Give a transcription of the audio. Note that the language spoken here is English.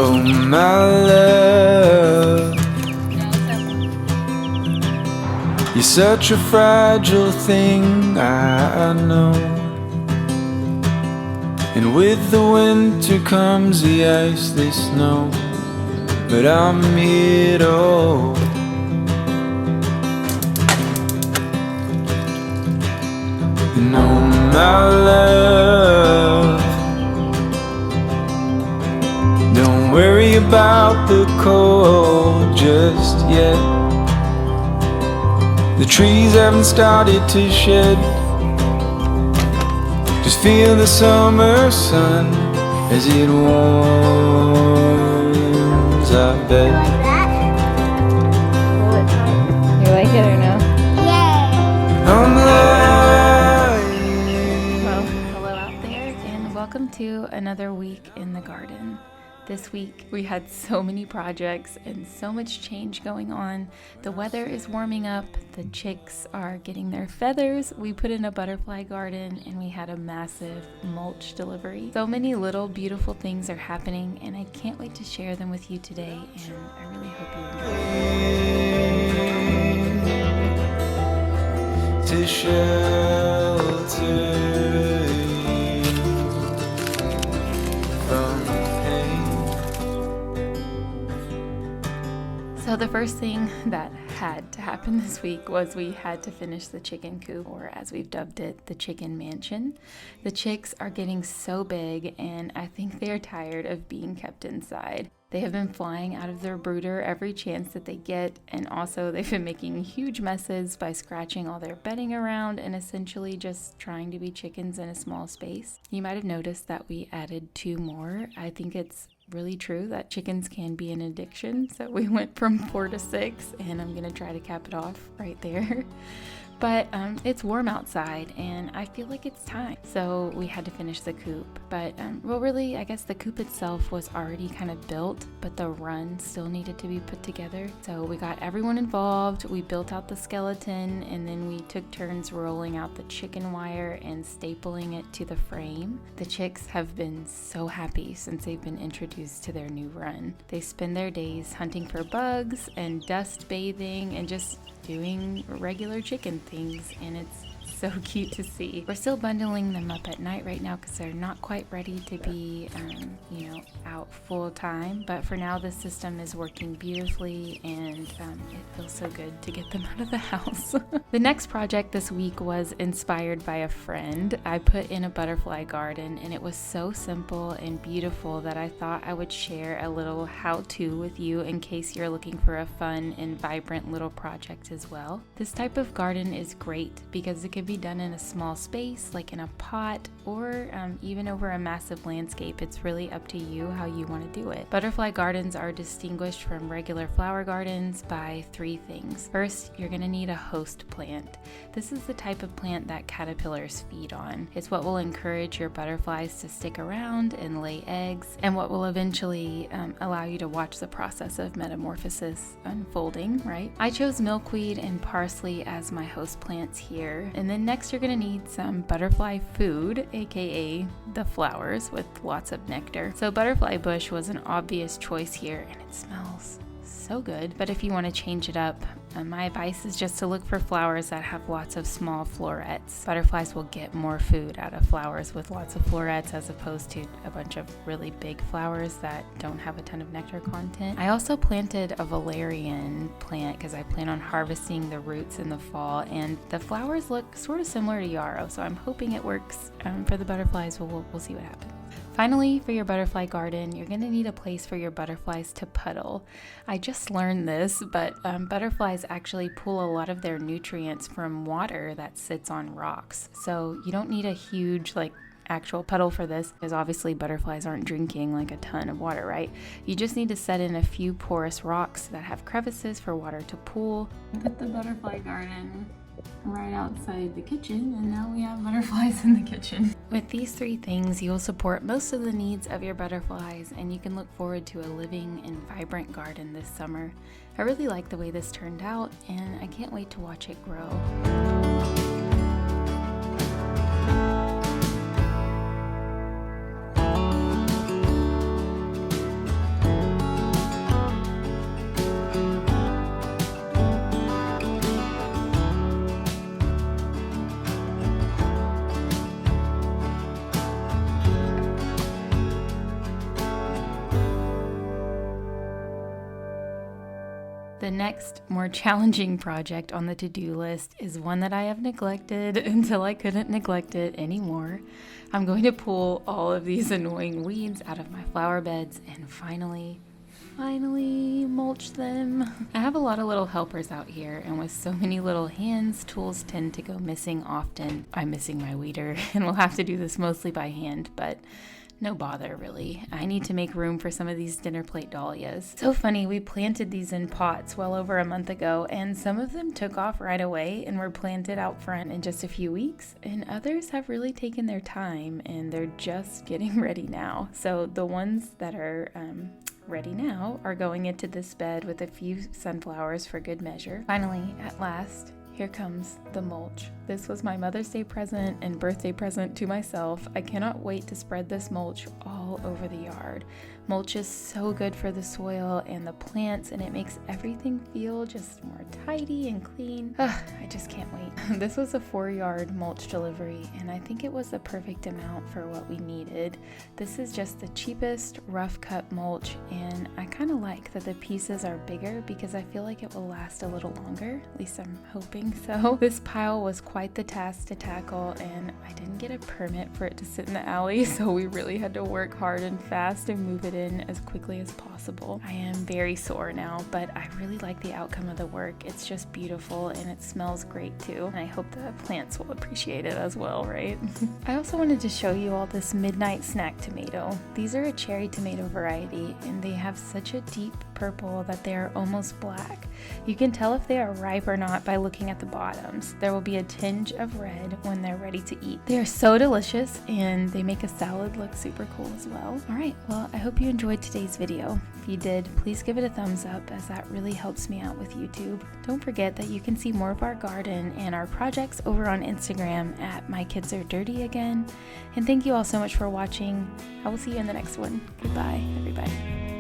Oh my love, you're such a fragile thing, I know. And with the winter comes the ice, the snow, but I'm here to hold. And oh my love, don't worry about the cold just yet. The trees haven't started to shed. Just feel the summer sun as it warms our bed. You like it or no? I'm Well, hello out there and welcome to another week in the garden. This week we had so many projects and so much change going on. The weather is warming up, the chicks are getting their feathers, we put in a butterfly garden, and we had a massive mulch delivery. So many little beautiful things are happening and I can't wait to share them with you today, and I really hope you enjoy. to shelter you from pain. So the first thing that had to happen this week was we had to finish the chicken coop, or as we've dubbed it, the chicken mansion. The chicks are getting so big and I think they are tired of being kept inside. They have been flying out of their brooder every chance that they get, and also they've been making huge messes by scratching all their bedding around and essentially just trying to be chickens in a small space. You might have noticed that we added 2 more. I think it's really true that chickens can be an addiction, so we went from 4 to 6, and I'm gonna try to cap it off right there. But it's warm outside and I feel like it's time. So we had to finish the coop. But, well, really, I guess the coop itself was already kind of built, but the run still needed to be put together. So we got everyone involved, we built out the skeleton, and then we took turns rolling out the chicken wire and stapling it to the frame. The chicks have been so happy since they've been introduced to their new run. They spend their days hunting for bugs and dust bathing and just doing regular chicken things, and it's so cute to see. We're still bundling them up at night right now because they're not quite ready to be, out full time. But for now, the system is working beautifully, and it feels so good to get them out of the house. The next project this week was inspired by a friend. I put in a butterfly garden, and it was so simple and beautiful that I thought I would share a little how-to with you in case you're looking for a fun and vibrant little project as well. This type of garden is great because it can be done in a small space, like in a pot, or even over a massive landscape. It's really up to you how you want to do it. Butterfly gardens are distinguished from regular flower gardens by 3 things. First, you're going to need a host plant. This is the type of plant that caterpillars feed on. It's what will encourage your butterflies to stick around and lay eggs, and what will eventually allow you to watch the process of metamorphosis unfolding, right? I chose milkweed and parsley as my host plants here. And then next you're going to need some butterfly food, aka the flowers with lots of nectar. So butterfly bush was an obvious choice here, and it smells so good. But if you want to change it up, my advice is just to look for flowers that have lots of small florets. Butterflies will get more food out of flowers with lots of florets as opposed to a bunch of really big flowers that don't have a ton of nectar content. I also planted a valerian plant because I plan on harvesting the roots in the fall, and the flowers look sort of similar to yarrow, so I'm hoping it works for the butterflies. We'll see what happens. Finally, for your butterfly garden, you're going to need a place for your butterflies to puddle. I just learned this, but butterflies actually pull a lot of their nutrients from water that sits on rocks. So you don't need a huge, actual puddle for this, because obviously butterflies aren't drinking a ton of water, right? You just need to set in a few porous rocks that have crevices for water to pool. Put the butterfly garden right outside the kitchen, and now we have butterflies in the kitchen. With these 3 things, you'll support most of the needs of your butterflies, and you can look forward to a living and vibrant garden this summer. I really like the way this turned out, and I can't wait to watch it grow. The next, more challenging project on the to-do list is one that I have neglected until I couldn't neglect it anymore. I'm going to pull all of these annoying weeds out of my flower beds and finally mulch them. I have a lot of little helpers out here, and with so many little hands, tools tend to go missing often. I'm missing my weeder and we'll have to do this mostly by hand, but no bother really. I need to make room for some of these dinner plate dahlias. So funny, we planted these in pots well over a month ago, and some of them took off right away and were planted out front in just a few weeks, and others have really taken their time and they're just getting ready now. So the ones that are ready now are going into this bed with a few sunflowers for good measure. Finally, at last, here comes the mulch. This was my Mother's Day present and birthday present to myself. I cannot wait to spread this mulch all over the yard. Mulch is so good for the soil and the plants, and it makes everything feel just more tidy and clean. I just can't wait. This was a 4-yard mulch delivery, and I think it was the perfect amount for what we needed. This is just the cheapest rough cut mulch, and I kind of like that the pieces are bigger because I feel like it will last a little longer. At least I'm hoping so. This pile was quite the task to tackle, and I didn't get a permit for it to sit in the alley, so we really had to work hard and fast to move it in as quickly as possible. I am very sore now, but I really like the outcome of the work. It's just beautiful and it smells great too. And I hope the plants will appreciate it as well, right? I also wanted to show you all this midnight snack tomato. These are a cherry tomato variety, and they have such a deep purple that they are almost black. You can tell if they are ripe or not by looking at the bottoms. There will be a tinge of red when they're ready to eat. They are so delicious, and they make a salad look super cool as well. Alright, well, I hope you enjoyed today's video. If you did, please give it a thumbs up, as that really helps me out with YouTube. Don't forget that you can see more of our garden and our projects over on Instagram at My Kids Are Dirty Again. And thank you all so much for watching. I will see you in the next one. Goodbye, everybody.